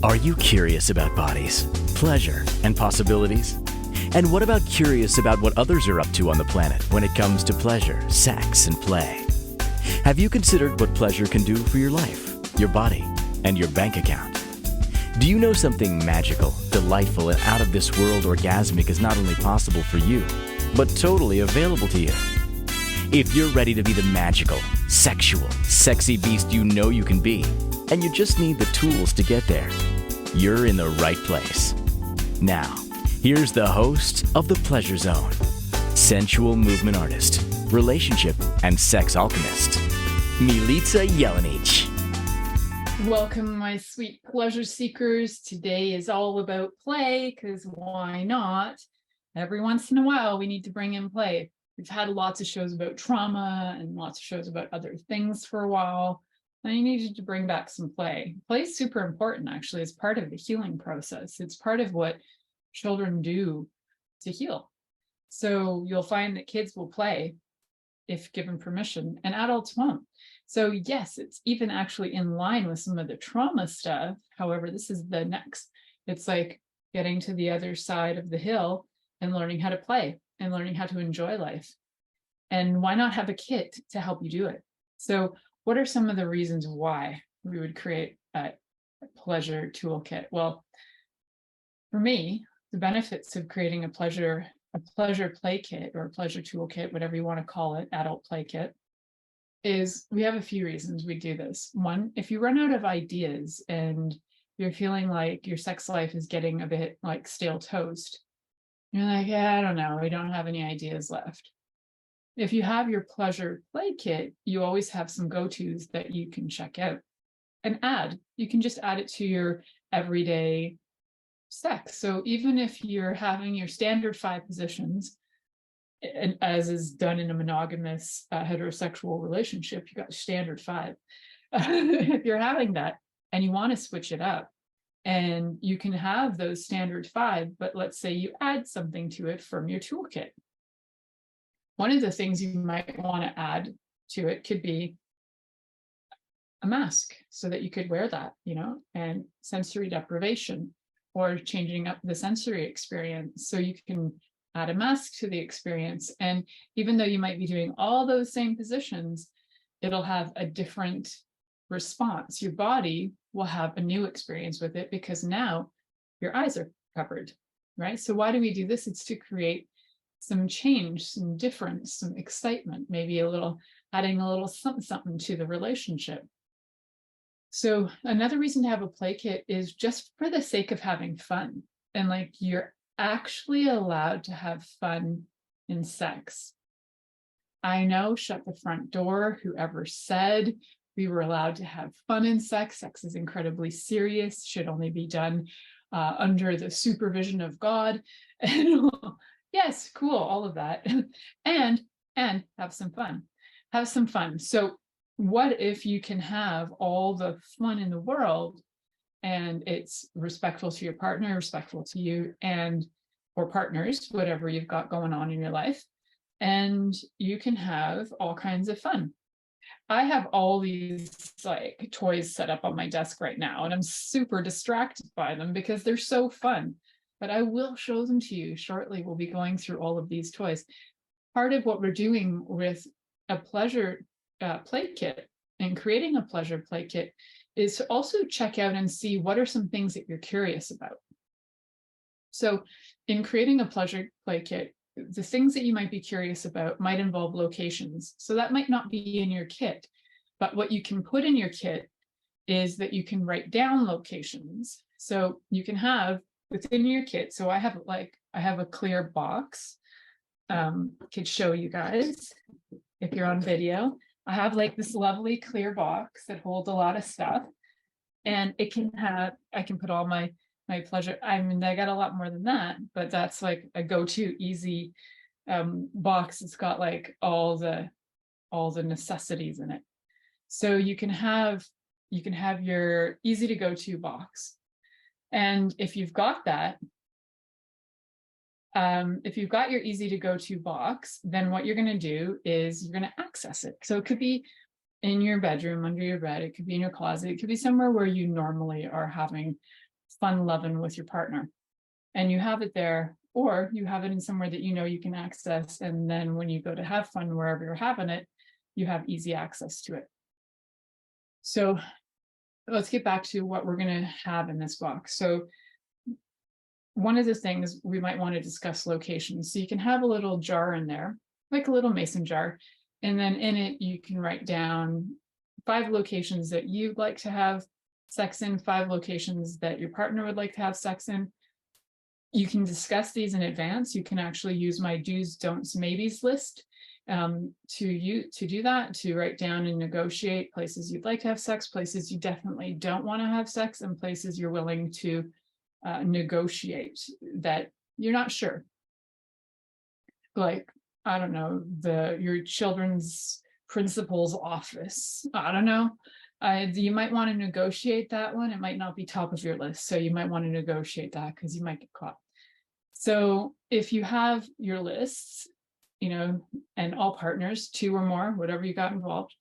Are you curious about bodies, pleasure, and possibilities? And what about curious about what others are up to on the planet when it comes to pleasure, sex, and play? Have you considered what pleasure can do for your life, your body, and your bank account? Do you know something magical, delightful, and out of this world orgasmic is not only possible for you, but totally available to you? If you're ready to be the magical, sexual, sexy beast you know you can be, and you just need the tools to get there, you're in the right place. Now, here's the host of The Pleasure Zone, sensual movement artist, relationship and sex alchemist, Milica Jelenic. Welcome, my sweet pleasure seekers. Today is all about play, because why not? Every once in a while, we need to bring in play. We've had lots of shows about trauma and lots of shows about other things for a while. And you needed to bring back some play. Play is super important, actually. It's part of the healing process. It's part of what children do to heal. So you'll find that kids will play if given permission, and adults won't. So yes, it's even actually in line with some of the trauma stuff. However, this is the next. It's like getting to the other side of the hill and learning how to play and learning how to enjoy life. And why not have a kit to help you do it? So what are some of the reasons why we would create a pleasure toolkit? Well, for me, the benefits of creating a pleasure play kit or a pleasure toolkit, whatever you want to call it, adult play kit, is we have a few reasons we do this. One, if you run out of ideas and you're feeling like your sex life is getting a bit like stale toast, you're like, yeah, I don't know, we don't have any ideas left. If you have your pleasure play kit, you always have some go-tos that you can check out and add. You can just add it to your everyday sex. So even if you're having your standard 5 positions, and as is done in a monogamous heterosexual relationship, you got standard 5. If you're having that and you want to switch it up, and you can have those standard 5, but let's say you add something to it from your toolkit. One of the things you might want to add to it could be a mask, so that you could wear that, and sensory deprivation, or changing up the sensory experience. So you can add a mask to the experience. And even though you might be doing all those same positions, it'll have a different response. Your body will have a new experience with it because now your eyes are covered, right? So why do we do this? It's to create some change, some difference, some excitement, maybe adding a little something to the relationship. So another reason to have a play kit is just for the sake of having fun. And like, you're actually allowed to have fun in sex. I know, shut the front door, whoever said we were allowed to have fun in sex. Sex is incredibly serious, should only be done under the supervision of God. And yes, cool, all of that. and have some fun. Have some fun. So what if you can have all the fun in the world and it's respectful to your partner, respectful to you, or partners, whatever you've got going on in your life, and you can have all kinds of fun. I have all these like toys set up on my desk right now, and I'm super distracted by them because they're so fun, but I will show them to you shortly. We'll be going through all of these toys. Part of what we're doing with a pleasure play kit and creating a pleasure play kit is to also check out and see what are some things that you're curious about. So in creating a pleasure play kit, the things that you might be curious about might involve locations. So that might not be in your kit, but what you can put in your kit is that you can write down locations. So you can have within your kit. So I have a clear box. Could show you guys if you're on video. I have like this lovely clear box that holds a lot of stuff, and I can put all my pleasure. I mean, I got a lot more than that, but that's like a go-to easy box. It's got like all the necessities in it. So you can have your easy to go to box. And if you've got that, if you've got your easy to go to box, then what you're going to do is you're going to access it. So it could be in your bedroom, under your bed, it could be in your closet, it could be somewhere where you normally are having fun loving with your partner. And you have it there, or you have it in somewhere that you know you can access. And then when you go to have fun, wherever you're having it, you have easy access to it. So let's get back to what we're going to have in this box. So one of the things we might want to discuss locations. So you can have a little jar in there, like a little mason jar. And then in it, you can write down 5 locations that you'd like to have sex in, 5 locations that your partner would like to have sex in. You can discuss these in advance. You can actually use my do's, don'ts, maybes list to do that, to write down and negotiate places you'd like to have sex, places you definitely don't want to have sex, and places you're willing to negotiate that you're not sure. Like, I don't know, your children's principal's office. I don't know. You might want to negotiate that one. It might not be top of your list. So you might want to negotiate that because you might get caught. So if you have your lists, and all partners, 2 or more, whatever you got involved,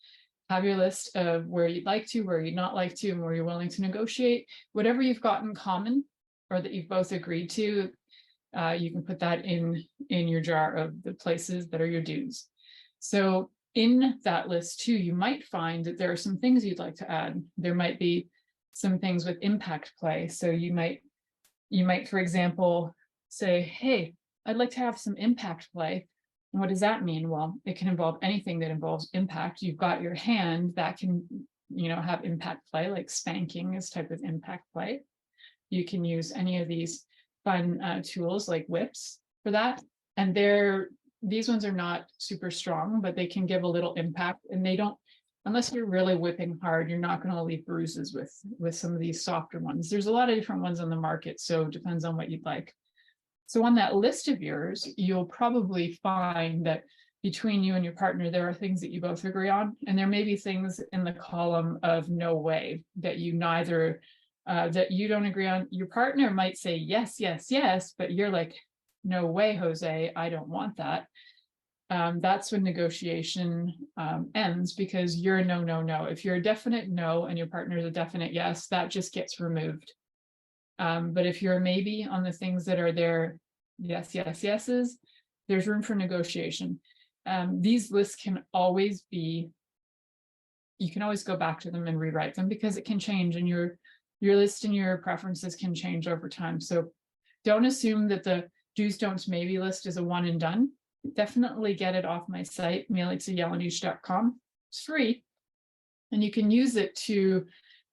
have your list of where you'd like to, where you'd not like to, and where you're willing to negotiate. Whatever you've got in common or that you've both agreed to, you can put that in your jar of the places that are your do's. So in that list too, you might find that there are some things you'd like to add. There might be some things with impact play. So you might, for example, say, hey, I'd like to have some impact play. And what does that mean? Well, it can involve anything that involves impact. You've got your hand that can, have impact play, like spanking is type of impact play. You can use any of these fun tools like whips for that. And these ones are not super strong, but they can give a little impact, and they don't, unless you're really whipping hard, you're not going to leave bruises with some of these softer ones. There's a lot of different ones on the market, so it depends on what you'd like. So on that list of yours, you'll probably find that between you and your partner, there are things that you both agree on. And there may be things in the column of no way that you don't agree on. Your partner might say, yes, yes, yes, but you're like, no way, Jose, I don't want that. That's when negotiation ends, because you're a no, no, no. If you're a definite no and your partner is a definite yes, that just gets removed. But if you're a maybe on the things that are there, yes, yes, yeses, there's room for negotiation. These lists can always you can always go back to them and rewrite them, because it can change, and your list and your preferences can change over time. So don't assume that the do's, don'ts, maybe list is a one and done. Definitely get it off my site, milicajelenic.com. It's free, and you can use it to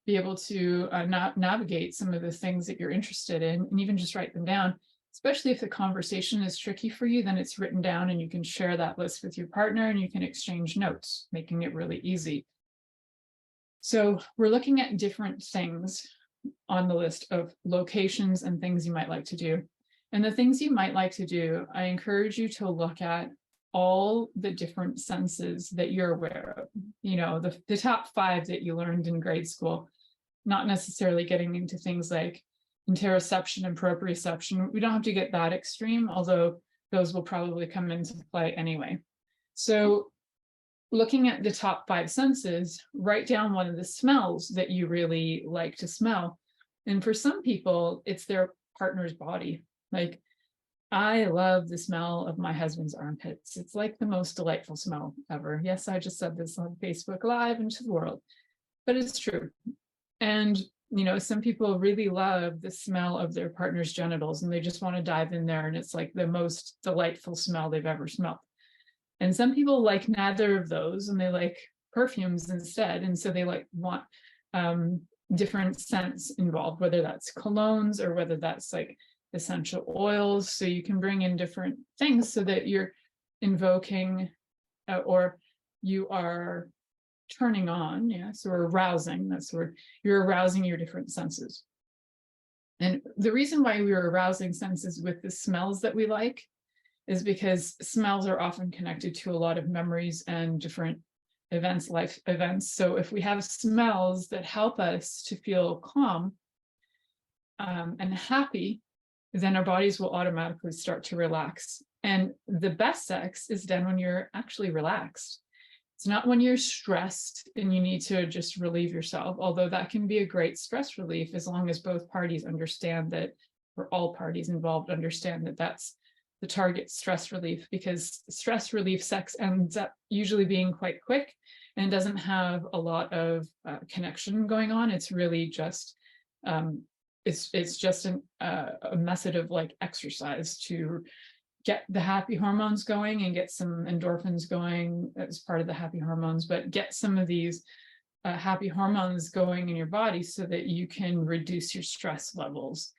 be able to navigate some of the things that you're interested in, and even just write them down. Especially if the conversation is tricky for you, then it's written down and you can share that list with your partner and you can exchange notes, making it really easy. So we're looking at different things on the list of locations and things you might like to do. And the things you might like to do, I encourage you to look at all the different senses that you're aware of, the top 5 that you learned in grade school, not necessarily getting into things like interoception and proprioception. We don't have to get that extreme, although those will probably come into play anyway. So looking at the top 5 senses, write down one of the smells that you really like to smell. And for some people, it's their partner's body. Like, I love the smell of my husband's armpits. It's like the most delightful smell ever. Yes, I just said this on Facebook Live into the world, but it's true. And, some people really love the smell of their partner's genitals, and they just want to dive in there, and it's like the most delightful smell they've ever smelled. And some people like neither of those, and they like perfumes instead. And so they want different scents involved, whether that's colognes or whether that's like essential oils. So you can bring in different things so that you're invoking or you are turning on, so arousing, that's where you're arousing your different senses. And the reason why we're arousing senses with the smells that we like is because smells are often connected to a lot of memories and different events, life events. So if we have smells that help us to feel calm and happy, then our bodies will automatically start to relax. And the best sex is done when you're actually relaxed. It's not when you're stressed and you need to just relieve yourself, although that can be a great stress relief as long as both parties understand that, or all parties involved understand that that's the target stress relief, because stress relief sex ends up usually being quite quick and doesn't have a lot of connection going on. It's really just it's just a method of like exercise to get the happy hormones going and get some endorphins going as part of the happy hormones, but get some of these happy hormones going in your body so that you can reduce your stress levels.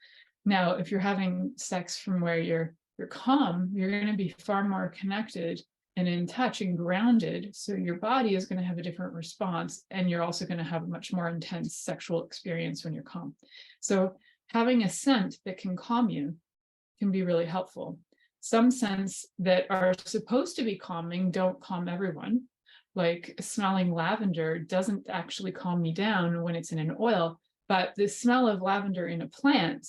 Now, if you're having sex from where you're calm, you're going to be far more connected and in touch and grounded. So your body is going to have a different response, and you're also going to have a much more intense sexual experience when you're calm. So having a scent that can calm you can be really helpful. Some scents that are supposed to be calming don't calm everyone. Like smelling lavender doesn't actually calm me down when it's in an oil, but the smell of lavender in a plant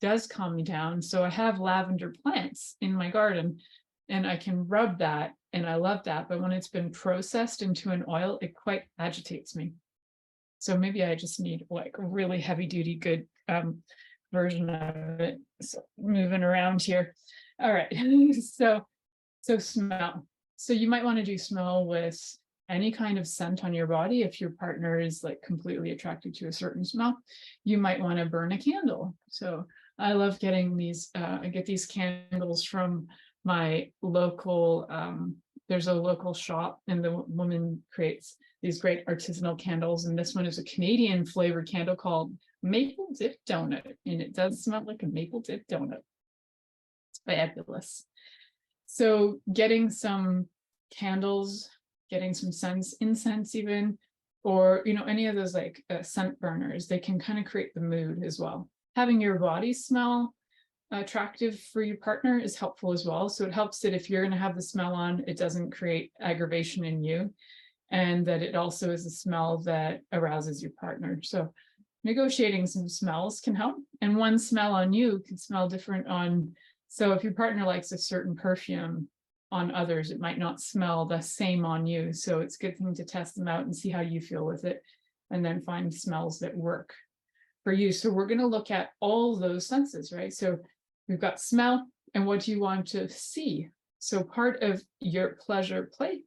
does calm me down. So I have lavender plants in my garden and I can rub that and I love that. But when it's been processed into an oil, it quite agitates me. So maybe I just need like a really heavy duty, good version of it. So moving around here. All right, so smell. So you might want to do smell with any kind of scent on your body. If your partner is like completely attracted to a certain smell, you might want to burn a candle. So I love getting these, I get these candles from my local, there's a local shop and the woman creates these great artisanal candles. And this one is a Canadian flavored candle called Maple Dip Donut. And it does smell like a maple dip donut. Fabulous. So getting some candles, getting some scents, incense even, or any of those like scent burners, they can kind of create the mood as well. Having your body smell attractive for your partner is helpful as well. So it helps that if you're going to have the smell on, it doesn't create aggravation in you, and that it also is a smell that arouses your partner. So negotiating some smells can help. And one smell on you can smell different on, so if your partner likes a certain perfume on others, it might not smell the same on you. So it's a good thing to test them out and see how you feel with it, and then find smells that work for you. So we're going to look at all those senses, right? So we've got smell, and what do you want to see? So part of your pleasure play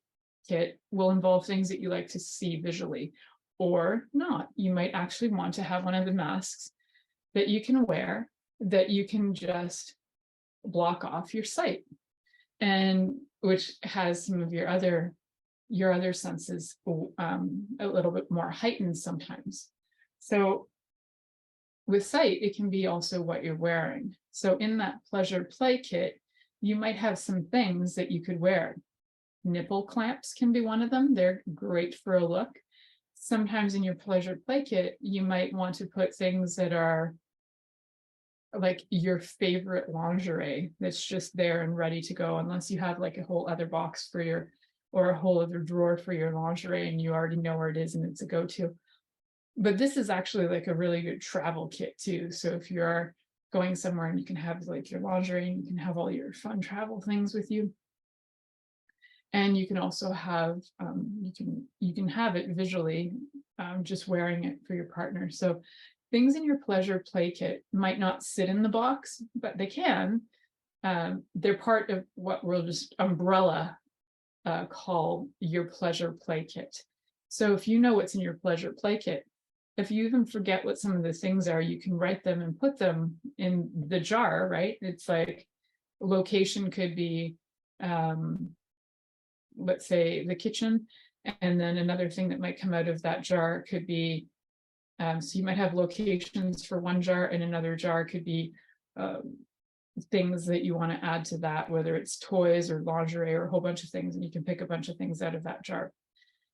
kit will involve things that you like to see visually or not. You might actually want to have one of the masks that you can wear that you can just block off your sight, and which has some of your other senses a little bit more heightened sometimes. So with sight, it can be also what you're wearing. So in that pleasure play kit, you might have some things that you could wear. Nipple clamps can be one of them. They're great for a look. Sometimes in your pleasure play kit, you might want to put things that are like your favorite lingerie that's just there and ready to go, unless you have like a whole other box for your, or a whole other drawer for your lingerie and you already know where it is and it's a go-to. But this is actually like a really good travel kit too. So if you're going somewhere and you can have like your lingerie, and you can have all your fun travel things with you. And you can also have, you can have it visually, just wearing it for your partner. So things in your pleasure play kit might not sit in the box, but they can. They're part of what we'll just umbrella call your pleasure play kit. So if you know what's in your pleasure play kit, if you even forget what some of the things are, you can write them and put them in the jar, right? It's like location could be, let's say the kitchen, and then another thing that might come out of that jar could be, so you might have locations for one jar, and another jar could be things that you want to add to that, whether it's toys or lingerie or a whole bunch of things, and you can pick a bunch of things out of that jar.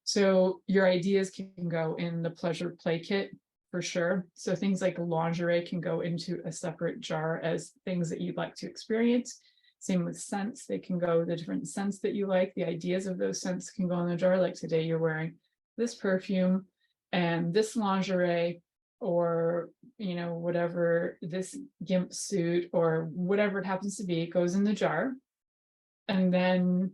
So your ideas can go in the pleasure play kit for sure. So things like lingerie can go into a separate jar as things that you'd like to experience. Same with scents, they can go the different scents that you like. The ideas of those scents can go in the jar. Like today you're wearing this perfume and this lingerie, or whatever, this gimp suit or whatever it happens to be, it goes in the jar. And then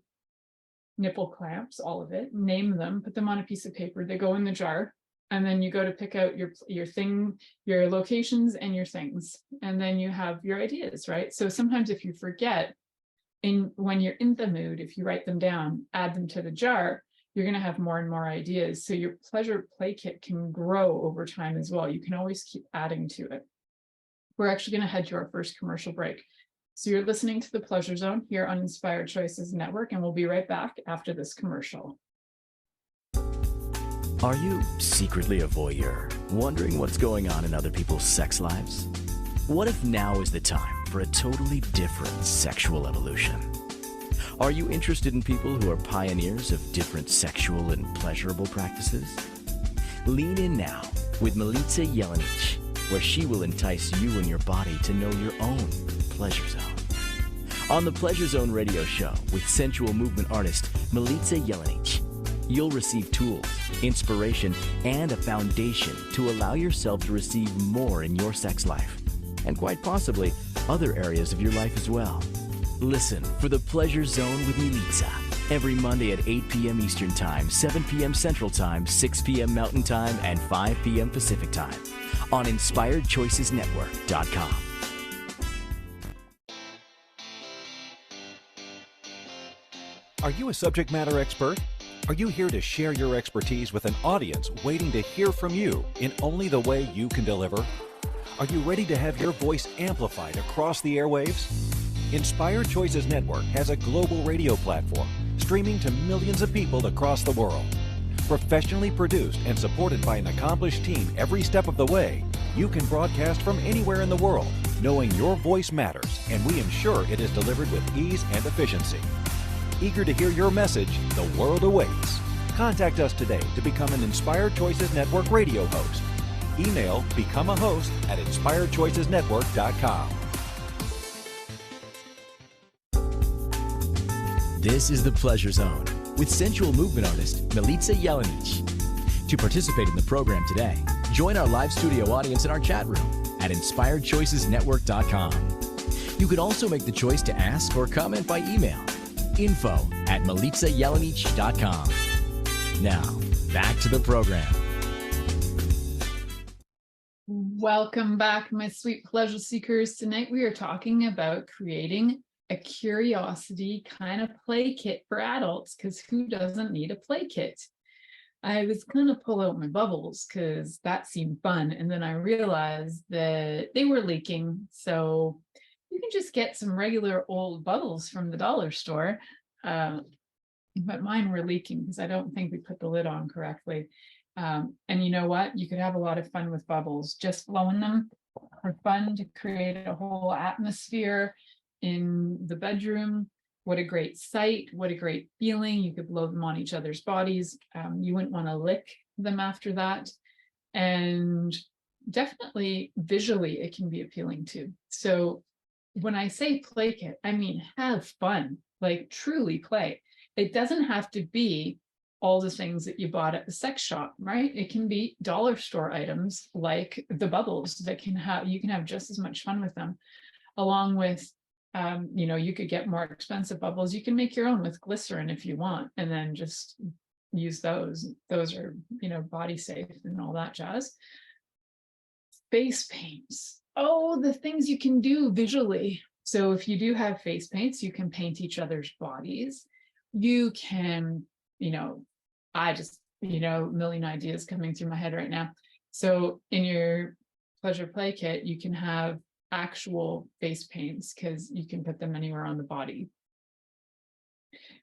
nipple clamps, all of it, name them, put them on a piece of paper, they go in the jar, and then you go to pick out your thing, your locations and your things, and then you have your ideas, right? So sometimes if you forget, when you're in the mood, if you write them down, add them to the jar, you're going to have more and more ideas. So your pleasure play kit can grow over time as well. You can always keep adding to it. We're actually going to head to our first commercial break. So you're listening to the Pleasure Zone here on Inspired Choices Network, and we'll be right back after this commercial. Are you secretly a voyeur, wondering what's going on in other people's sex lives? What if now is the time for a totally different sexual evolution? Are you interested in people who are pioneers of different sexual and pleasurable practices? Lean in now with Milica Jelenic, where she will entice you and your body to know your own pleasure zone. On the Pleasure Zone radio show with sensual movement artist Milica Jelenic, you'll receive tools, inspiration, and a foundation to allow yourself to receive more in your sex life, and quite possibly other areas of your life as well. Listen for the Pleasure Zone with Milica every Monday at 8 p.m. Eastern Time, 7 p.m. Central Time, 6 p.m. Mountain Time, and 5 p.m. Pacific Time on InspiredChoicesNetwork.com. Are you a subject matter expert? Are you here to share your expertise with an audience waiting to hear from you in only the way you can deliver? Are you ready to have your voice amplified across the airwaves? Inspired Choices Network has a global radio platform streaming to millions of people across the world. Professionally produced and supported by an accomplished team every step of the way, you can broadcast from anywhere in the world, knowing your voice matters, and we ensure it is delivered with ease and efficiency. Eager to hear your message, the world awaits. Contact us today to become an Inspired Choices Network radio host. Email become a host at inspiredchoicesnetwork.com. This is the Pleasure Zone with sensual movement artist Milica Jelenic. To participate in the program today, join our live studio audience in our chat room at inspiredchoicesnetwork.com. You can also make the choice to ask or comment by email. info@milicajelenic.com. Now, back to the program. Welcome back, my sweet pleasure seekers. Tonight we are talking about creating a curiosity kind of play kit for adults, because who doesn't need a play kit? I was going to pull out my bubbles because that seemed fun, and then I realized that they were leaking. So you can just get some regular old bubbles from the dollar store, but mine were leaking because I don't think we put the lid on correctly. And you know what? You could have a lot of fun with bubbles, just blowing them for fun to create a whole atmosphere in the bedroom. What a great sight. What a great feeling. You could blow them on each other's bodies. You wouldn't want to lick them after that. And definitely visually, it can be appealing too. So when I say play kit, I mean have fun, like truly play. It doesn't have to be all the things that you bought at the sex shop, right? It can be dollar store items like the bubbles that you can have just as much fun with them, along with, you could get more expensive bubbles. You can make your own with glycerin if you want, and then just use those. Those are, body safe and all that jazz. Face paints. Oh, the things you can do visually. So if you do have face paints, you can paint each other's bodies. You can, I just, a million ideas coming through my head right now. So in your pleasure play kit, you can have actual face paints because you can put them anywhere on the body.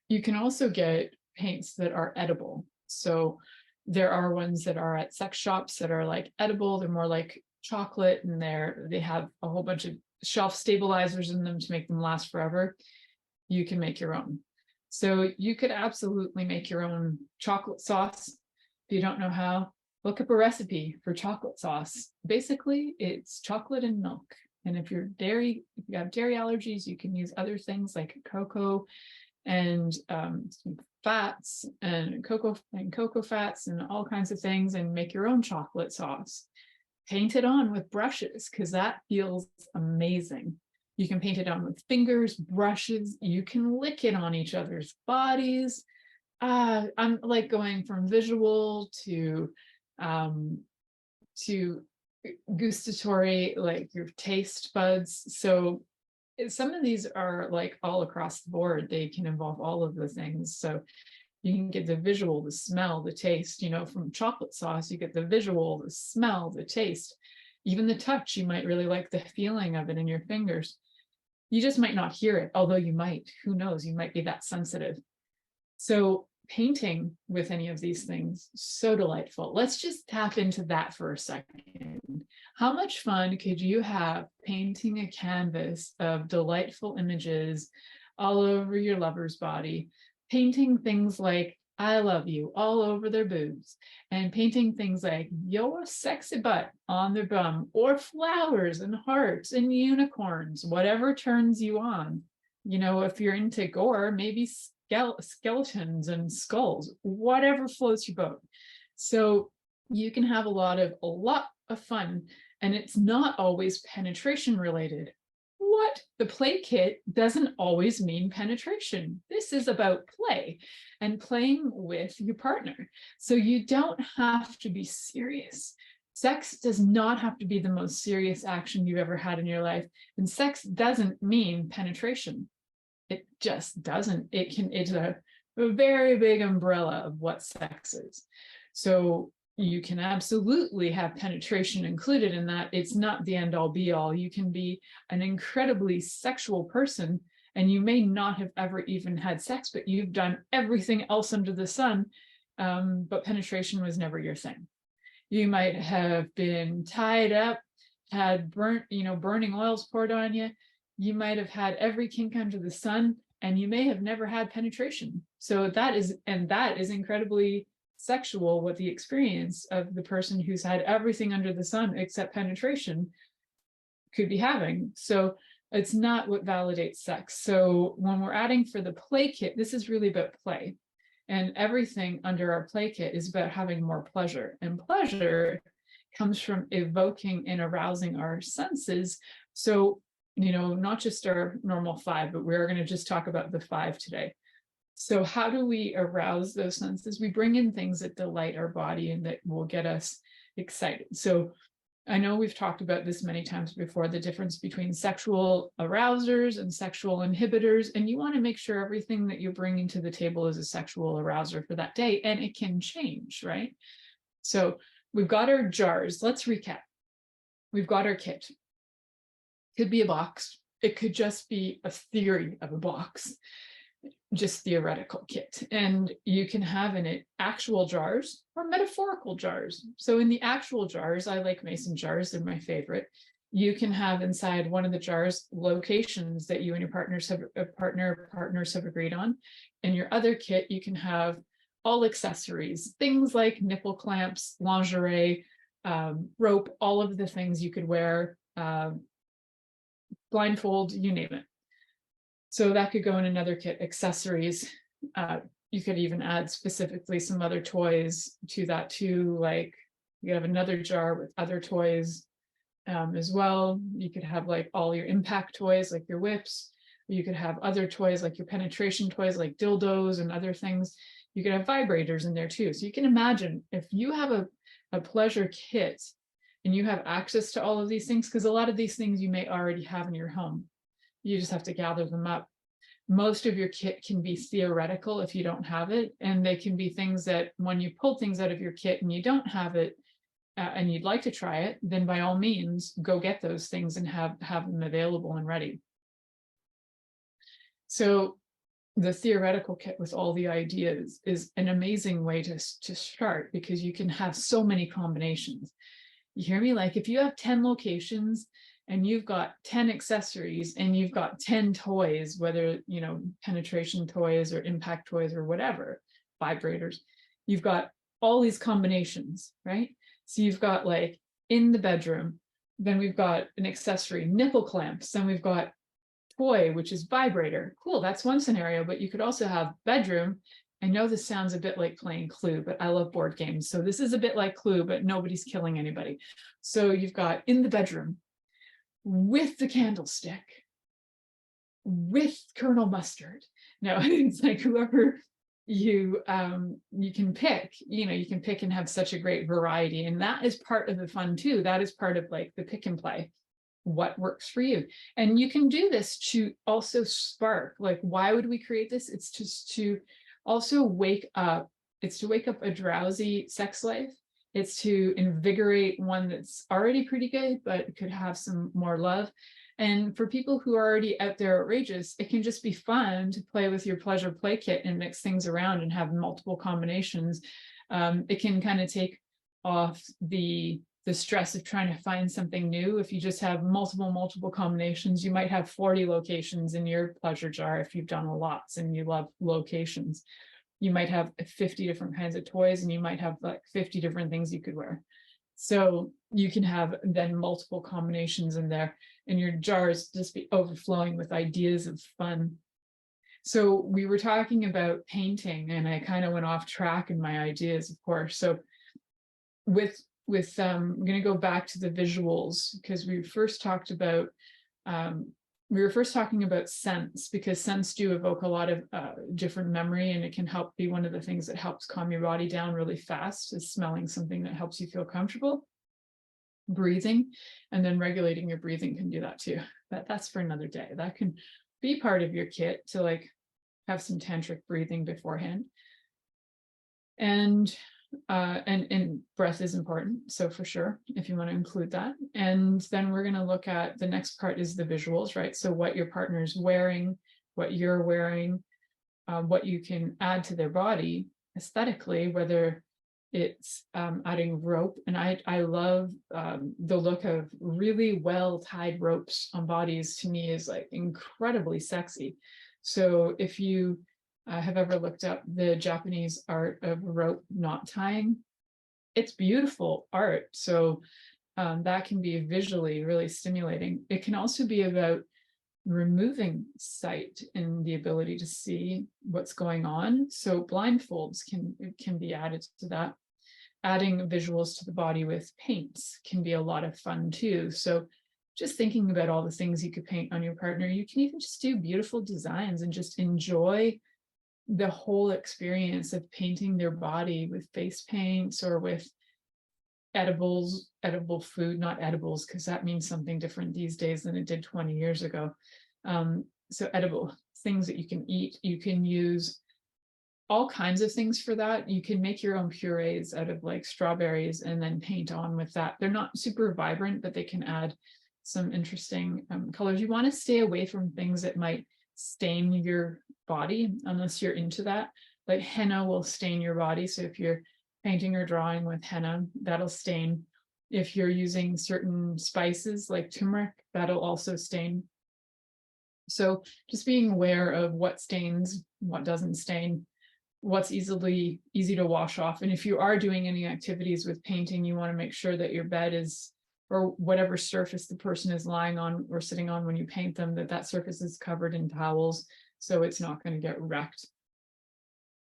You can also get paints that are edible. So there are ones that are at sex shops that are like edible. They're more like chocolate, and they have a whole bunch of shelf stabilizers in them to make them last forever. You can make your own. So you could absolutely make your own chocolate sauce. If you don't know how, look up a recipe for chocolate sauce. Basically, it's chocolate and milk. And if you have dairy allergies, you can use other things like cocoa and some fats and cocoa fats and all kinds of things, and make your own chocolate sauce. Paint it on with brushes because that feels amazing. You can paint it on with fingers, brushes. You can lick it on each other's bodies. I'm like going from visual um, to gustatory, like your taste buds. So some of these are like all across the board. They can involve all of the things. So you can get the visual, the smell, the taste, from chocolate sauce, you get the visual, the smell, the taste, even the touch. You might really like the feeling of it in your fingers. You just might not hear it, although you might. Who knows? You might be that sensitive. So painting with any of these things, so delightful. Let's just tap into that for a second. How much fun could you have painting a canvas of delightful images all over your lover's body, painting things like I love you all over their boobs, and painting things like your sexy butt on their bum, or flowers and hearts and unicorns, whatever turns you on. If you're into gore, maybe skeletons and skulls, whatever floats your boat. So you can have a lot of fun, and it's not always penetration related. What? The play kit doesn't always mean penetration. This is about play and playing with your partner. So you don't have to be serious. Sex does not have to be the most serious action you've ever had in your life. And sex doesn't mean penetration. It just doesn't. It's a very big umbrella of what sex is. So you can absolutely have penetration included in that. It's not the end all be all. You can be an incredibly sexual person, and you may not have ever even had sex, but you've done everything else under the sun. But penetration was never your thing. You might have been tied up, had burning oils poured on you. You might have had every kink under the sun, and you may have never had penetration. So that is incredibly sexual, what the experience of the person who's had everything under the sun except penetration could be having. So it's not what validates sex. So when we're adding for the play kit, this is really about play. And everything under our play kit is about having more pleasure. And pleasure comes from evoking and arousing our senses. So, not just our normal 5, but we're going to just talk about the 5 today. So how do we arouse those senses? We bring in things that delight our body and that will get us excited. So I know we've talked about this many times before, the difference between sexual arousers and sexual inhibitors. And you want to make sure everything that you're bringing to the table is a sexual arouser for that day, and it can change, right? So we've got our jars. Let's recap. We've got our kit. Could be a box. It could just be a theory of a box, just theoretical kit. And you can have in it actual jars or metaphorical jars. So in the actual jars, I like mason jars, they're my favorite. You can have inside one of the jars locations that you and your partners have agreed on. In your other kit, you can have all accessories, things like nipple clamps, lingerie, rope, all of the things you could wear, blindfold, you name it. So that could go in another kit. Accessories. You could even add specifically some other toys to that too. Like you have another jar with other toys as well. You could have like all your impact toys, like your whips. You could have other toys like your penetration toys, like dildos and other things. You could have vibrators in there too. So you can imagine if you have a pleasure kit and you have access to all of these things, because a lot of these things you may already have in your home. You just have to gather them up. Most of your kit can be theoretical if you don't have it. And they can be things that when you pull things out of your kit and you don't have it and you'd like to try it, then by all means, go get those things and have them available and ready. So the theoretical kit with all the ideas is an amazing way to start, because you can have so many combinations. You hear me? Like if you have 10 locations and you've got 10 accessories and you've got 10 toys, whether, penetration toys or impact toys or whatever, vibrators, you've got all these combinations, right? So you've got like in the bedroom, then we've got an accessory, nipple clamps, then we've got toy, which is vibrator. Cool, that's one scenario, but you could also have bedroom. I know this sounds a bit like playing Clue, but I love board games. So this is a bit like Clue, but nobody's killing anybody. So you've got in the bedroom with the candlestick, with Colonel Mustard. No, it's like whoever you can pick, you can pick and have such a great variety. And that is part of the fun too. That is part of like the pick and play, what works for you. And you can do this to also spark, like, why would we create this? It's just to also wake up. It's to wake up a drowsy sex life. It's to invigorate one that's already pretty good, but could have some more love. And for people who are already out there outrageous, it can just be fun to play with your pleasure play kit and mix things around and have multiple combinations. It can kind of take off the stress of trying to find something new. If you just have multiple combinations, you might have 40 locations in your pleasure jar if you've done lots and you love locations. You might have 50 different kinds of toys, and you might have like 50 different things you could wear. So you can have then multiple combinations in there, and your jars just be overflowing with ideas of fun. So we were talking about painting, and I kind of went off track in my ideas, of course. So I'm going to go back to the visuals, because we were first talking about scents, because scents do evoke a lot of different memory, and it can help be one of the things that helps calm your body down really fast, is smelling something that helps you feel comfortable. Breathing, and then regulating your breathing can do that too. That's for another day. That can be part of your kit to like have some tantric breathing beforehand. And breath is important, so for sure, if you want to include that. And then we're going to look at the next part is the visuals, right? So what your partner's wearing, what you're wearing, what you can add to their body aesthetically, whether it's adding rope. And I love the look of really well tied ropes on bodies. To me is like incredibly sexy. So if you have ever looked up the Japanese art of rope knot tying, it's beautiful art. So that can be visually really stimulating. It can also be about removing sight and the ability to see what's going on. So blindfolds can be added to that. Adding visuals to the body with paints can be a lot of fun too. So just thinking about all the things you could paint on your partner, you can even just do beautiful designs and just enjoy the whole experience of painting their body with face paints or with edible food, not edibles, because that means something different these days than it did 20 years ago. So edible things that you can eat. You can use all kinds of things for that. You can make your own purees out of like strawberries and then paint on with that. They're not super vibrant, but they can add some interesting colors. You want to stay away from things that might stain your body unless you're into that. Like henna will stain your body. So if you're painting or drawing with henna, that'll stain. If you're using certain spices like turmeric, that'll also stain. So just being aware of what stains, what doesn't stain, what's easy to wash off. And if you are doing any activities with painting, you want to make sure that your bed is, or whatever surface the person is lying on or sitting on when you paint them, that surface is covered in towels, so it's not going to get wrecked.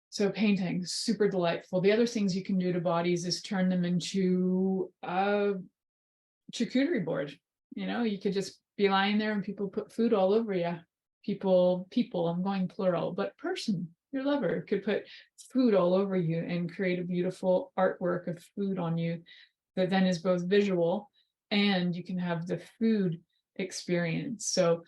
So painting, super delightful. The other things you can do to bodies is turn them into a charcuterie board. You could just be lying there and people put food all over you. People, I'm going plural, but person, your lover, could put food all over you and create a beautiful artwork of food on you that then is both visual and you can have the food experience. So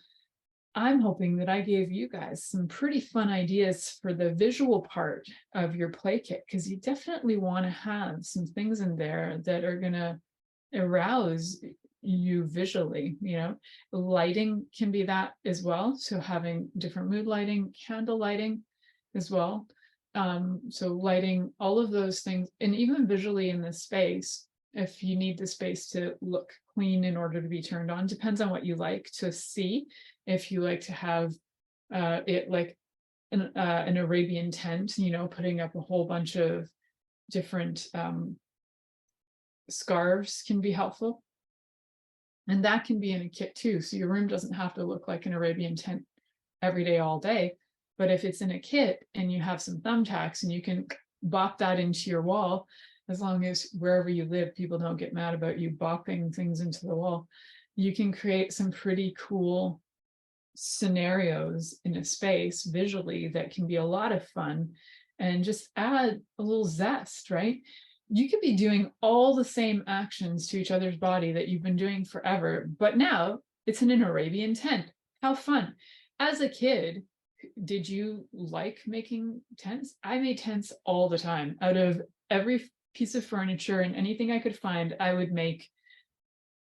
I'm hoping that I gave you guys some pretty fun ideas for the visual part of your play kit, because you definitely want to have some things in there that are going to arouse you visually. Lighting can be that as well. So having different mood lighting, candle lighting as well. So lighting, all of those things, and even visually in the space, if you need the space to look clean in order to be turned on, depends on what you like to see. If you like to have it like an Arabian tent, putting up a whole bunch of different scarves can be helpful. And that can be in a kit too. So your room doesn't have to look like an Arabian tent every day, all day. But if it's in a kit and you have some thumbtacks and you can bop that into your wall, as long as wherever you live, people don't get mad about you bopping things into the wall, you can create some pretty cool scenarios in a space visually that can be a lot of fun. and just add a little zest, right? You could be doing all the same actions to each other's body that you've been doing forever, but now it's in an Arabian tent. How fun. As a kid, did you like making tents? I made tents all the time. Out of every piece of furniture and anything I could find, I would make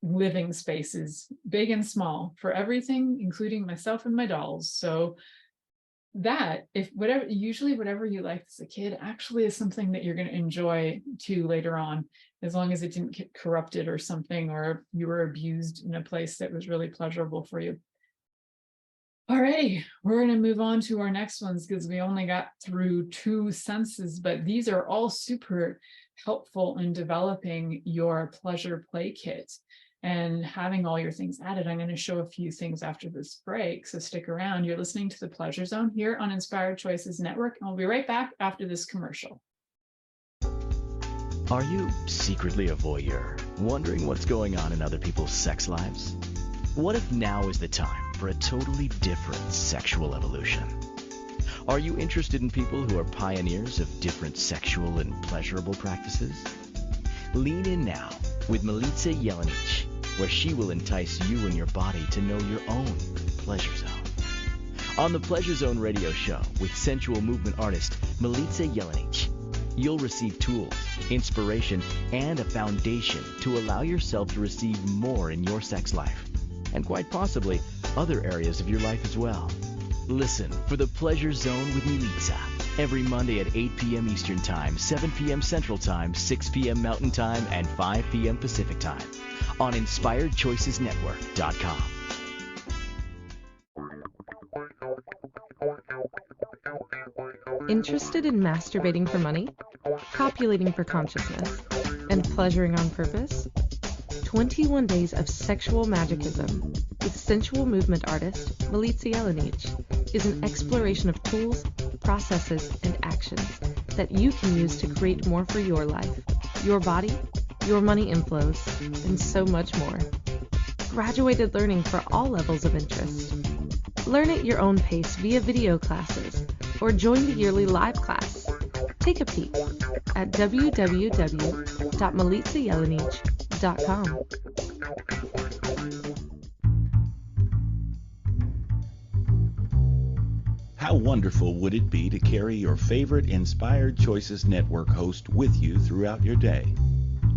living spaces, big and small, for everything, including myself and my dolls. So that, if whatever, usually whatever you liked as a kid actually is something that you're going to enjoy too later on, as long as it didn't get corrupted or something, or you were abused in a place that was really pleasurable for you. Alrighty, we're going to move on to our next ones because we only got through 2 senses, but these are all super helpful in developing your pleasure play kit and having all your things added. I'm going to show a few things after this break, so stick around. You're listening to the Pleasure Zone here on Inspired Choices Network, and we'll be right back after this commercial. Are you secretly a voyeur, wondering what's going on in other people's sex lives? What if now is the time for a totally different sexual evolution? Are you interested in people who are pioneers of different sexual and pleasurable practices? Lean in now with Milica Jelenic, where she will entice you and your body to know your own pleasure zone. On the Pleasure Zone radio show with sensual movement artist Milica Jelenic, you'll receive tools, inspiration, and a foundation to allow yourself to receive more in your sex life, and quite possibly other areas of your life as well. Listen for the Pleasure Zone with Milica every Monday at 8 p.m. Eastern Time, 7 p.m. Central Time, 6 p.m. Mountain Time, and 5 p.m. Pacific Time on InspiredChoicesNetwork.com. Interested in masturbating for money, copulating for consciousness, and pleasuring on purpose? 21 Days of Sexual Magicism with sensual movement artist Milica Jelenic is an exploration of tools, processes, and actions that you can use to create more for your life, your body, your money inflows, and so much more. Graduated learning for all levels of interest. Learn at your own pace via video classes or join the yearly live class. Take a peek at www.milicajelenic.com. How wonderful would it be to carry your favorite Inspired Choices Network host with you throughout your day?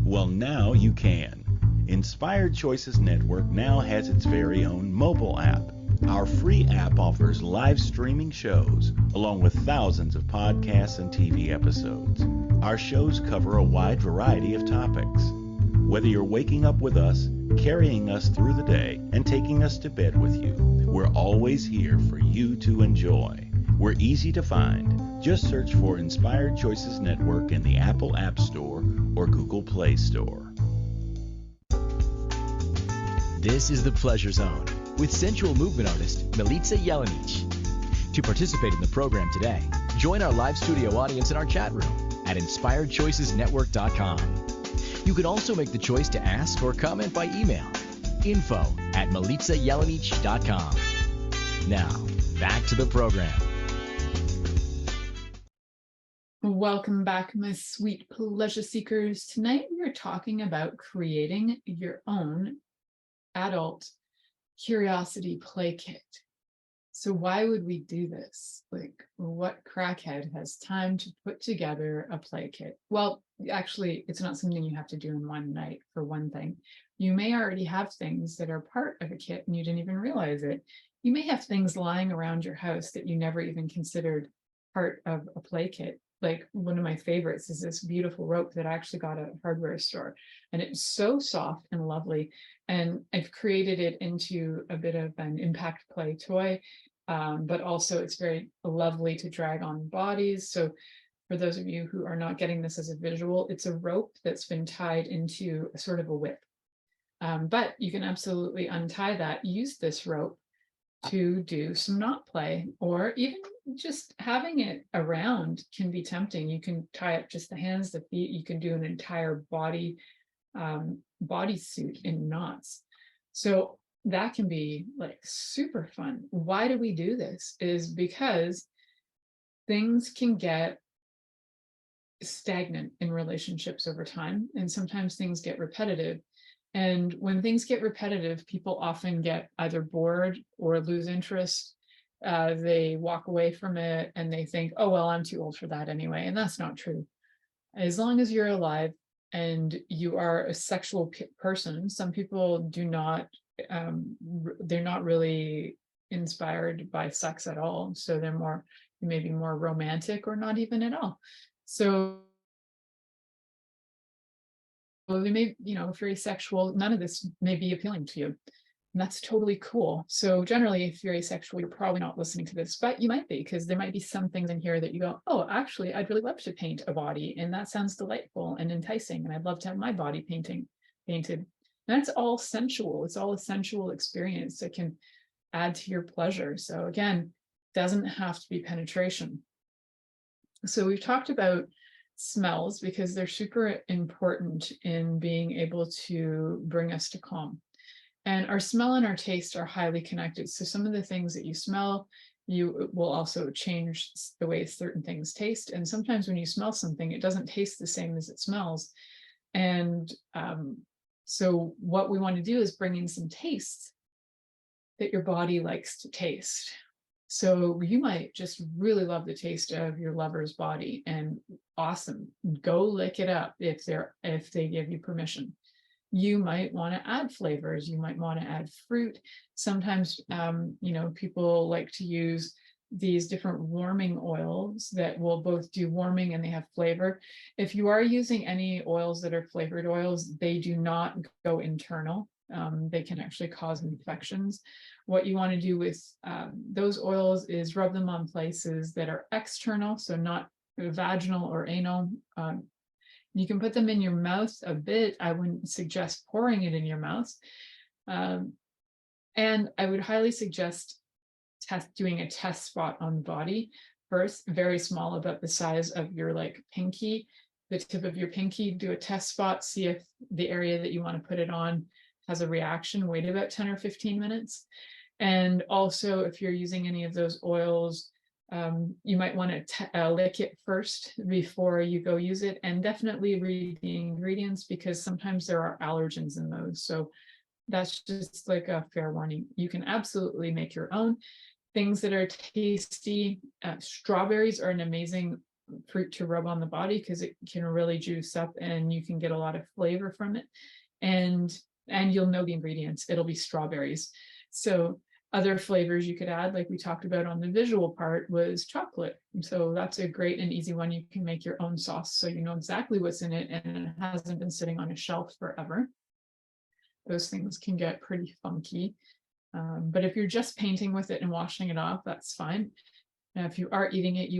Well, now you can. Inspired Choices Network now has its very own mobile app. Our free app offers live streaming shows, along with thousands of podcasts and TV episodes. Our shows cover a wide variety of topics. Whether you're waking up with us, carrying us through the day, and taking us to bed with you, we're always here for you to enjoy. We're easy to find. Just search for Inspired Choices Network in the Apple App Store or Google Play Store. This is the Pleasure Zone with sensual movement artist Milica Jelenic. To participate in the program today, join our live studio audience in our chat room at InspiredChoicesNetwork.com. You can also make the choice to ask or comment by email, info@milicajelenic.com. Now, back to the program. Welcome back, my sweet pleasure seekers. Tonight we are talking about creating your own adult curiosity play kit. So why would we do this? Like, what crackhead has time to put together a play kit? Well, actually, it's not something you have to do in one night, for one thing. You may already have things that are part of a kit and you didn't even realize it. You may have things lying around your house that you never even considered part of a play kit. Like, one of my favorites is this beautiful rope that I actually got at a hardware store, and it's so soft and lovely. And I've created it into a bit of an impact play toy, but also it's very lovely to drag on bodies. So for those of you who are not getting this as a visual, it's a rope that's been tied into a sort of a whip. But you can absolutely untie that, use this rope to do some knot play, or even just having it around can be tempting. You can tie up just the hands, the feet. You can do an entire bodysuit in knots. So that can be like super fun. Why do we do this? Is because things can get stagnant in relationships over time, and sometimes things get repetitive. And when things get repetitive, people often get either bored or lose interest. They walk away from it and they think, oh, well, I'm too old for that anyway. And that's not true. As long as you're alive and you are a sexual person, some people do not, they're not really inspired by sex at all. So they're more, maybe more romantic or not even at all. So they may, if you're asexual, none of this may be appealing to you. And that's totally cool. So generally, if you're asexual, you're probably not listening to this, but you might be, because there might be some things in here that you go, oh, actually, I'd really love to paint a body. And that sounds delightful and enticing. And I'd love to have my body painted. And that's all sensual. It's all a sensual experience that can add to your pleasure. So again, doesn't have to be penetration. So we've talked about smells because they're super important in being able to bring us to calm. And our smell and our taste are highly connected. So some of the things that you smell, you will also change the way certain things taste. And sometimes when you smell something, it doesn't taste the same as it smells. And so what we want to do is bring in some tastes that your body likes to taste. So you might just really love the taste of your lover's body, and awesome, go lick it up if they give you permission. You might want to add flavors. You might want to add fruit. Sometimes, people like to use these different warming oils that will both do warming and they have flavor. If you are using any oils that are flavored oils, they do not go internal. They can actually cause infections. What you want to do with those oils is rub them on places that are external, so not vaginal or anal. You can put them in your mouth a bit. I wouldn't suggest pouring it in your mouth. And I would highly suggest doing a test spot on the body first, very small, about the size of your pinky, the tip of your pinky. Do a test spot, see if the area that you want to put it on has a reaction. Wait about 10 or 15 minutes. And also, if you're using any of those oils, you might want to lick it first before you go use it, and definitely read the ingredients because sometimes there are allergens in those. So that's just like a fair warning. You can absolutely make your own things that are tasty. Strawberries are an amazing fruit to rub on the body because it can really juice up and you can get a lot of flavor from it. And you'll know the ingredients. It'll be strawberries. So other flavors you could add, like we talked about on the visual part, was chocolate. So that's a great and easy one. You can make your own sauce so you know exactly what's in it and it hasn't been sitting on a shelf forever. Those things can get pretty funky. But if you're just painting with it and washing it off, that's fine. Now, if you are eating it,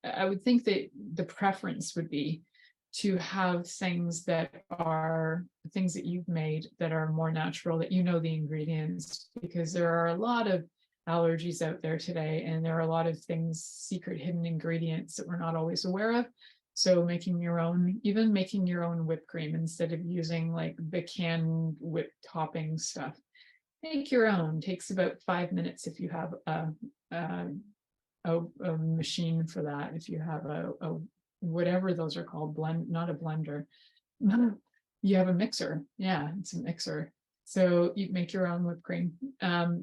I would think that the preference would be to have things that are things that you've made that are more natural, that you know the ingredients, because there are a lot of allergies out there today, and there are a lot of things, secret hidden ingredients that we're not always aware of. So making your own, even making your own whipped cream instead of using the canned whipped topping stuff. Make your own. Takes about 5 minutes if you have a machine for that. If you have a whatever those are called, not a blender. You have a mixer. Yeah, it's a mixer. So you make your own whipped cream.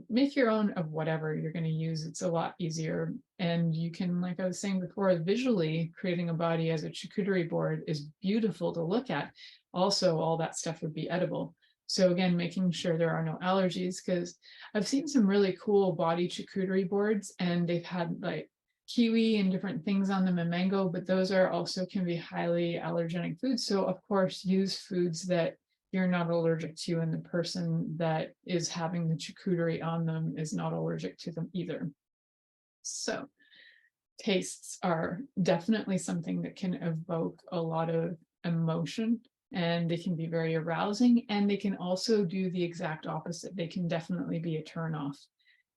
Make your own of whatever you're going to use. It's a lot easier. And you can, like I was saying before, visually creating a body as a charcuterie board is beautiful to look at. Also, all that stuff would be edible. So again, making sure there are no allergies, because I've seen some really cool body charcuterie boards and they've had kiwi and different things on them and mango, but those are also can be highly allergenic foods. So of course, use foods that you're not allergic to, and the person that is having the charcuterie on them is not allergic to them either. So tastes are definitely something that can evoke a lot of emotion, and they can be very arousing, and they can also do the exact opposite. They can definitely be a turnoff.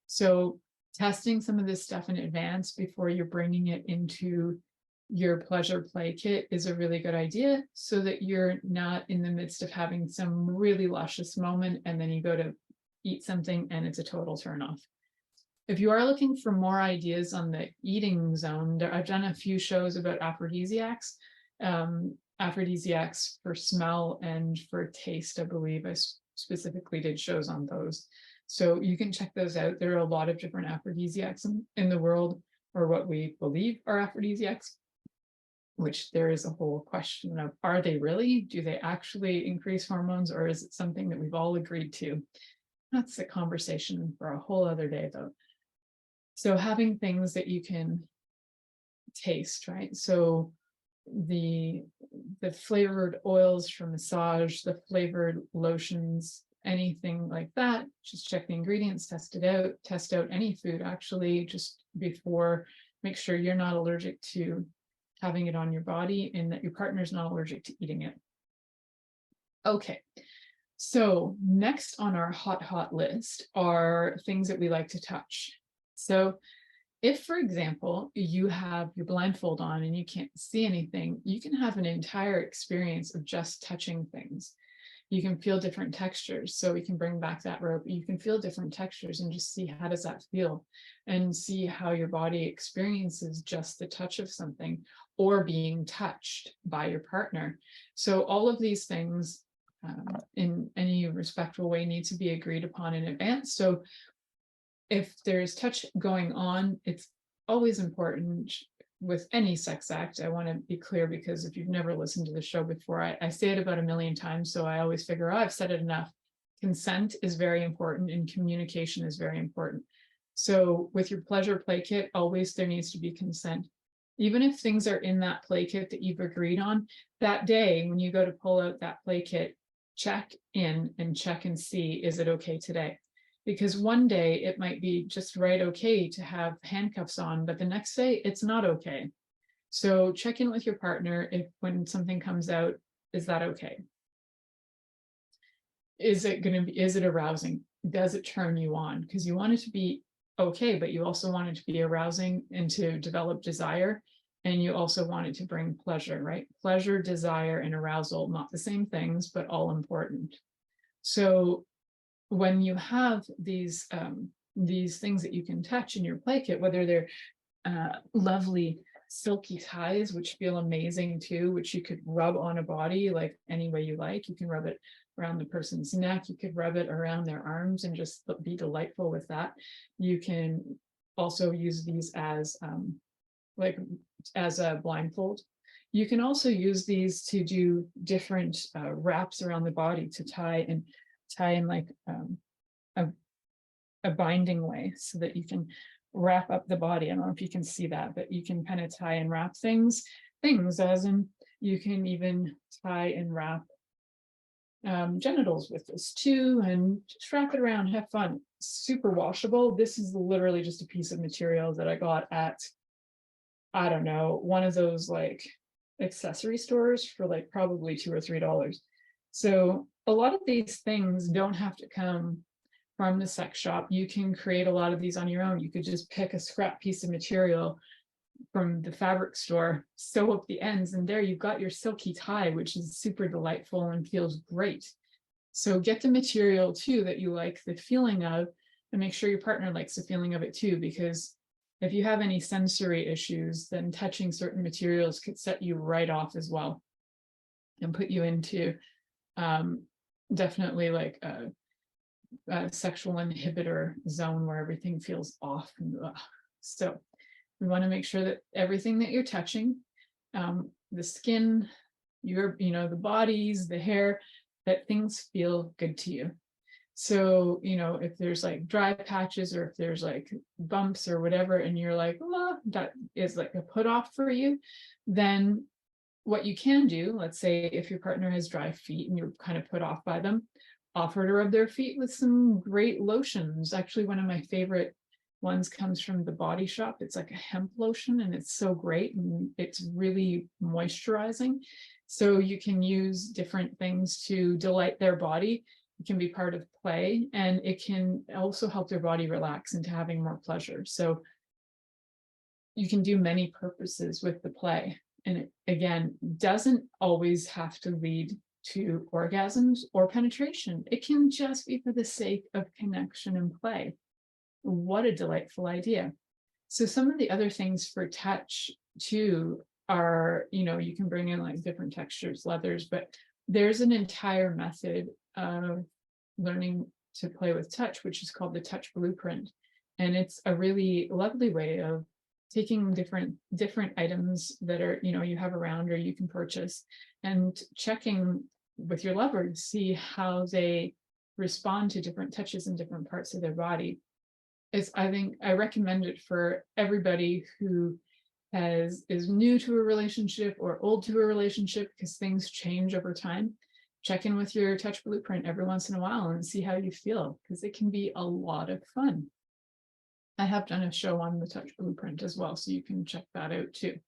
So testing some of this stuff in advance before you're bringing it into your pleasure play kit is a really good idea, so that you're not in the midst of having some really luscious moment and then you go to eat something and it's a total turnoff. If you are looking for more ideas on the eating zone, I've done a few shows about aphrodisiacs, aphrodisiacs for smell and for taste. I believe I specifically did shows on those. So you can check those out. There are a lot of different aphrodisiacs in the world, or what we believe are aphrodisiacs, which there is a whole question of, are they really? Do they actually increase hormones, or is it something that we've all agreed to? That's a conversation for a whole other day, though. So having things that you can taste, right? So the flavored oils for massage, the flavored lotions, anything like that, just check the ingredients, test it out, test out any food actually just before, make sure you're not allergic to having it on your body and that your partner's not allergic to eating it. Okay, so next on our hot list are things that we like to touch. So if, for example, you have your blindfold on and you can't see anything, you can have an entire experience of just touching things. You can feel different textures. So we can bring back that rope. You can feel different textures and just see how does that feel, and see how your body experiences just the touch of something or being touched by your partner. So all of these things in any respectful way need to be agreed upon in advance. So if there's touch going on, it's always important with any sex act. I want to be clear, because if you've never listened to the show before, I say it about 1,000,000 times, so I always figure, oh, I've said it enough. Consent is very important and communication is very important. So with your pleasure play kit, always there needs to be consent. Even if things are in that play kit that you've agreed on, that day when you go to pull out that play kit, check in and check and see, is it okay today? Because one day it might be just right okay to have handcuffs on, but the next day it's not okay. So check in with your partner if when something comes out, is that okay? Is it arousing? Does it turn you on? Because you want it to be okay, but you also want it to be arousing and to develop desire. And you also want it to bring pleasure, right? Pleasure, desire, and arousal, not the same things, but all important. So when you have these things that you can touch in your play kit, whether they're lovely silky ties, which feel amazing too, which you could rub on a body like any way you like. You can rub it around the person's neck. You could rub it around their arms and just be delightful with that. You can also use these as a blindfold. You can also use these to do different wraps around the body, to tie in like a binding way, so that you can wrap up the body. I don't know if you can see that, but you can kind of tie and wrap things as in you can even tie and wrap genitals with this too, and just wrap it around, have fun. Super washable. This is literally just a piece of material that I got at, I don't know, one of those like accessory stores for like probably $2 or $3. So a lot of these things don't have to come from the sex shop. You can create a lot of these on your own. You could just pick a scrap piece of material from the fabric store, sew up the ends, and there you've got your silky tie, which is super delightful and feels great. So get the material too that you like the feeling of, and make sure your partner likes the feeling of it too, because if you have any sensory issues, then touching certain materials could set you right off as well and put you into definitely like a sexual inhibitor zone where everything feels off. So we want to make sure that everything that you're touching, the skin, the bodies, the hair, that things feel good to you. So, if there's like dry patches, or if there's like bumps or whatever, and you're like, oh, that is like a put off for you, then what you can do, let's say if your partner has dry feet and you're kind of put off by them, offer to rub their feet with some great lotions. Actually, one of my favorite ones comes from the Body Shop. It's like a hemp lotion, and it's so great, and it's really moisturizing. So you can use different things to delight their body. It can be part of play, and it can also help their body relax into having more pleasure. So you can do many purposes with the play. And it, again, doesn't always have to lead to orgasms or penetration. It can just be for the sake of connection and play. What a delightful idea. So some of the other things for touch too are, you can bring in like different textures, leathers, but there's an entire method of learning to play with touch, which is called the touch blueprint. And it's a really lovely way of taking different items that are, you have around or you can purchase, and checking with your lover to see how they respond to different touches in different parts of their body. I think I recommend it for everybody who is new to a relationship or old to a relationship, because things change over time. Check in with your touch blueprint every once in a while and see how you feel, because it can be a lot of fun. I have done a show on the touch blueprint as well, so you can check that out too.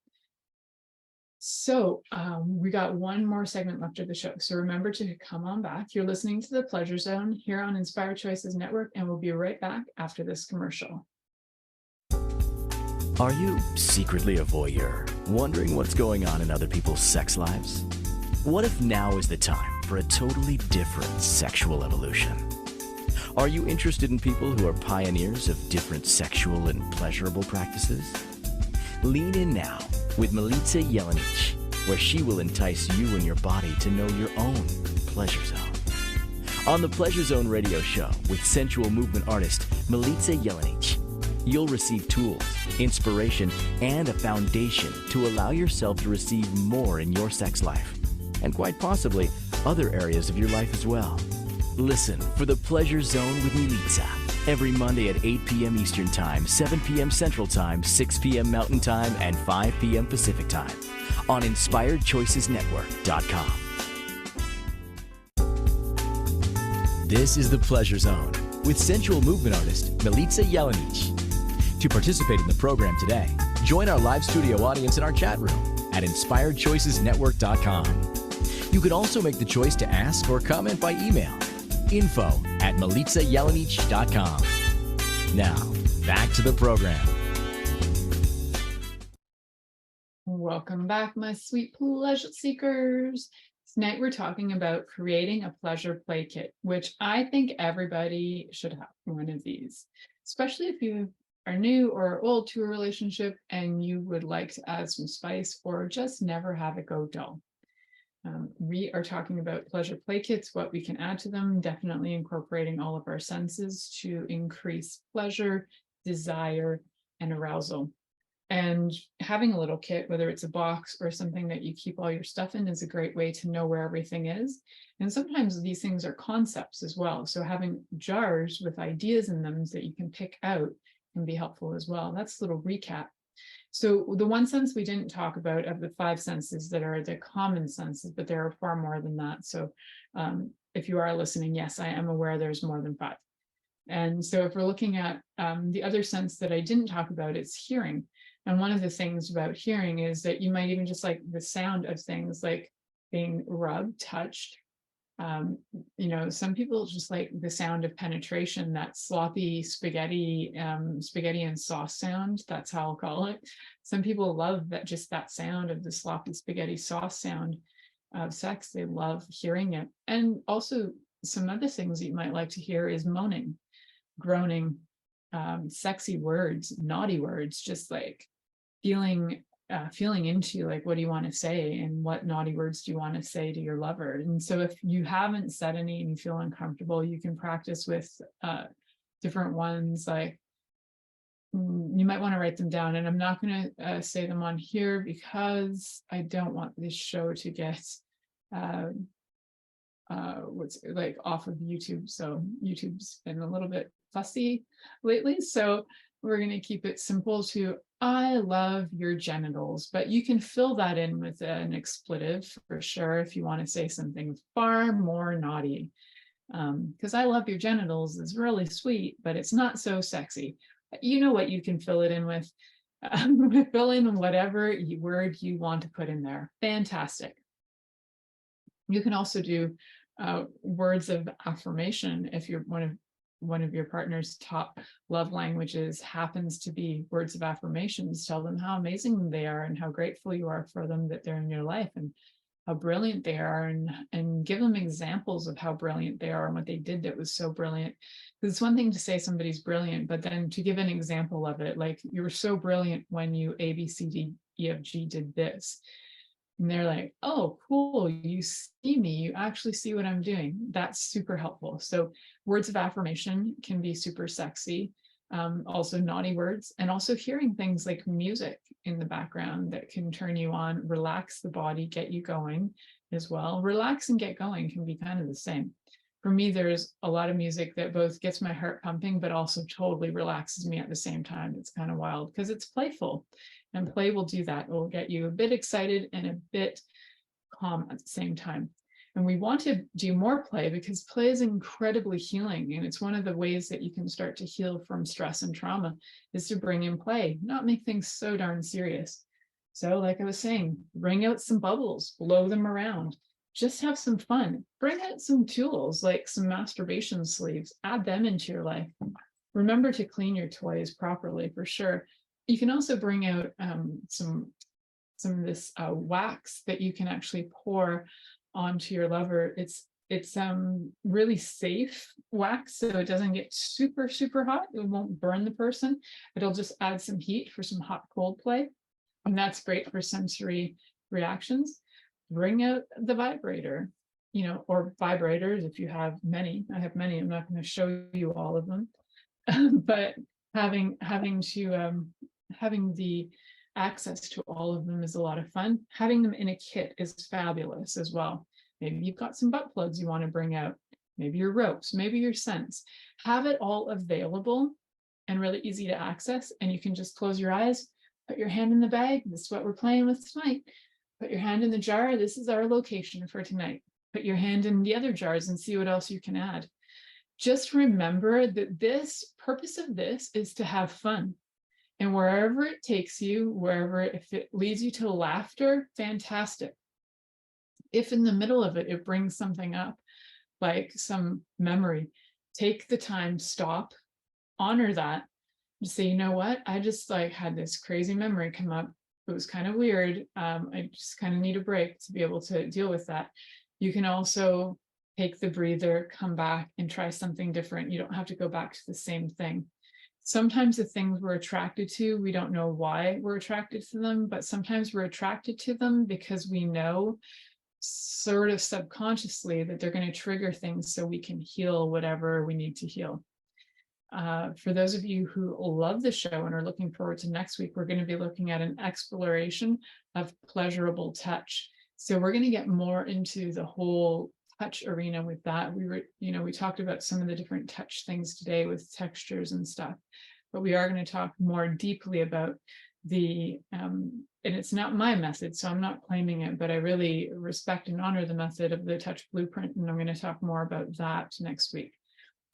So we got one more segment left of the show. So remember to come on back. You're listening to The Pleasure Zone here on Inspired Choices Network, and we'll be right back after this commercial. Are you secretly a voyeur, wondering what's going on in other people's sex lives? What if now is the time for a totally different sexual evolution? Are you interested in people who are pioneers of different sexual and pleasurable practices? Lean in now with Milica Jelenic, where she will entice you and your body to know your own pleasure zone. On the Pleasure Zone radio show with sensual movement artist Milica Jelenic, you'll receive tools, inspiration, and a foundation to allow yourself to receive more in your sex life, and quite possibly other areas of your life as well. Listen for the Pleasure Zone with Milica every Monday at 8 p.m. Eastern Time, 7 p.m. Central Time, 6 p.m. Mountain Time, and 5 p.m. Pacific Time on InspiredChoicesNetwork.com. This is the Pleasure Zone with sensual movement artist Milica Jelenic. To participate in the program today, join our live studio audience in our chat room at InspiredChoicesNetwork.com. You can also make the choice to ask or comment by email. info@MilicaJelenic.com. Now, back to the program. Welcome back, my sweet pleasure seekers. Tonight we're talking about creating a pleasure play kit, which I think everybody should have one of these, especially if you are new or old to a relationship and you would like to add some spice or just never have it go dull. We are talking about pleasure play kits, what we can add to them, definitely incorporating all of our senses to increase pleasure, desire, and arousal. And having a little kit, whether it's a box or something that you keep all your stuff in, is a great way to know where everything is. And sometimes these things are concepts as well. So having jars with ideas in them that you can pick out can be helpful as well. That's a little recap. So the one sense we didn't talk about of the 5 senses that are the common senses, but there are far more than that. So if you are listening, yes, I am aware there's more than 5. And so if we're looking at the other sense that I didn't talk about, it's hearing. And one of the things about hearing is that you might even just like the sound of things like being rubbed, touched. Some people just like the sound of penetration, that sloppy spaghetti and sauce sound. That's how I'll call it. Some people love that, just that sound of the sloppy spaghetti sauce sound of sex. They love hearing it. And also some other things that you might like to hear is moaning, groaning, sexy words, naughty words, just like feeling into like, what do you want to say and what naughty words do you want to say to your lover? And so if you haven't said any and you feel uncomfortable, you can practice with different ones. Like you might want to write them down, and I'm not going to say them on here because I don't want this show to get what's like off of YouTube. So YouTube's been a little bit fussy lately, so we're going to keep it simple to I love your genitals, but you can fill that in with an expletive for sure if you want to say something far more naughty. Because I love your genitals is really sweet, but it's not so sexy. You know what you can fill it in with. Fill in whatever word you want to put in there. Fantastic. You can also do words of affirmation if you're one of your partner's top love languages happens to be words of affirmations. Tell them how amazing they are and how grateful you are for them, that they're in your life, and how brilliant they are, and give them examples of how brilliant they are and what they did that was so brilliant. Because it's one thing to say somebody's brilliant, but then to give an example of it, like, you were so brilliant when you A, B, C, D, E, F, G did this. And they're like, oh, cool, you see me, you actually see what I'm doing. That's super helpful. So words of affirmation can be super sexy. Also naughty words, and also hearing things like music in the background that can turn you on, relax the body, get you going as well. Relax and get going can be kind of the same. For me, there's a lot of music that both gets my heart pumping, but also totally relaxes me at the same time. It's kind of wild because it's playful, and play will do that. It will get you a bit excited and a bit calm at the same time. And we want to do more play because play is incredibly healing. And it's one of the ways that you can start to heal from stress and trauma is to bring in play, not make things so darn serious. So like I was saying, bring out some bubbles, blow them around, just have some fun. Bring out some tools like some masturbation sleeves, add them into your life. Remember to clean your toys properly for sure. You can also bring out some of this wax that you can actually pour onto your lover. It's really safe wax, so it doesn't get super, super hot. It won't burn the person. It'll just add some heat for some hot cold play. And that's great for sensory reactions. Bring out the vibrator, or vibrators if you have many. I have many. I'm not going to show you all of them. But having the access to all of them is a lot of fun. Having them in a kit is fabulous as well. Maybe you've got some butt plugs you want to bring out, maybe your ropes, maybe your scents. Have it all available and really easy to access. And you can just close your eyes, put your hand in the bag. This is what we're playing with tonight. Put your hand in the jar. This is our location for tonight. Put your hand in the other jars and see what else you can add. Just remember that this purpose of this is to have fun. And wherever it takes you, if it leads you to laughter, fantastic. If in the middle of it, it brings something up, like some memory, take the time, stop, honor that, and say, you know what? I just had this crazy memory come up. It was kind of weird. I just kind of need a break to be able to deal with that. You can also take the breather, come back and try something different. You don't have to go back to the same thing. Sometimes the things we're attracted to, we don't know why we're attracted to them, but sometimes we're attracted to them because we know sort of subconsciously that they're going to trigger things so we can heal whatever we need to heal. For those of you who love the show and are looking forward to next week, we're going to be looking at an exploration of pleasurable touch. So we're going to get more into the whole touch arena with that. We talked about some of the different touch things today with textures and stuff, but we are going to talk more deeply about and it's not my method, so I'm not claiming it, but I really respect and honor the method of the touch blueprint. And I'm going to talk more about that next week.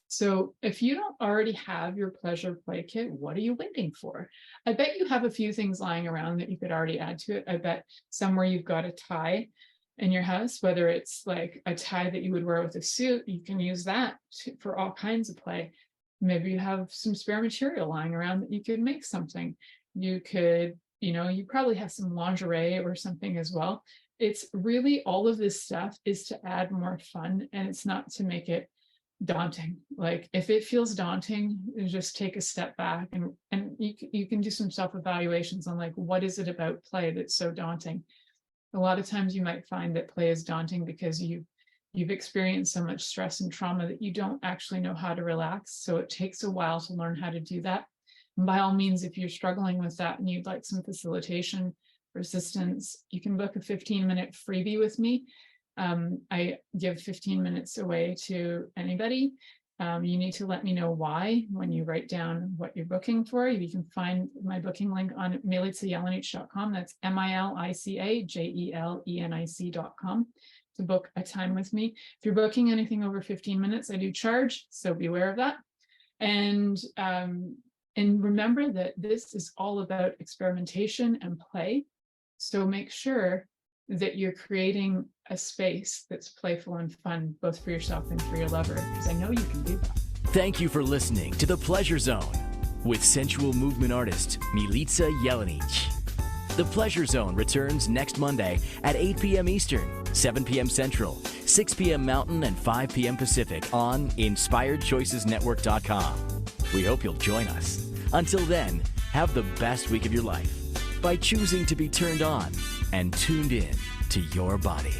So if you don't already have your pleasure play kit, what are you waiting for? I bet you have a few things lying around that you could already add to it. I bet somewhere you've got a tie in your house, whether it's like a tie that you would wear with a suit, you can use that for all kinds of play. Maybe you have some spare material lying around that you could make something. You could, you probably have some lingerie or something as well. It's really, all of this stuff is to add more fun, and it's not to make it daunting. Like if it feels daunting, just take a step back and you can do some self-evaluations on like, what is it about play that's so daunting? A lot of times you might find that play is daunting because you've experienced so much stress and trauma that you don't actually know how to relax. So it takes a while to learn how to do that. And by all means, if you're struggling with that and you'd like some facilitation or assistance, you can book a 15-minute freebie with me. I give 15 minutes away to anybody. You need to let me know why when you write down what you're booking for. You can find my booking link on milicajelenic.com. That's milicajelenic.com to book a time with me. If you're booking anything over 15 minutes, I do charge, so be aware of that. And remember that this is all about experimentation and play. So make sure that you're creating a space that's playful and fun, both for yourself and for your lover, because I know you can do that. Thank you for listening to The Pleasure Zone with sensual movement artist Milica Jelenic. The Pleasure Zone returns next Monday at 8 p.m. Eastern, 7 p.m. Central, 6 p.m. Mountain, and 5 p.m. Pacific on InspiredChoicesNetwork.com. We hope you'll join us. Until then, have the best week of your life by choosing to be turned on and tuned in to your body.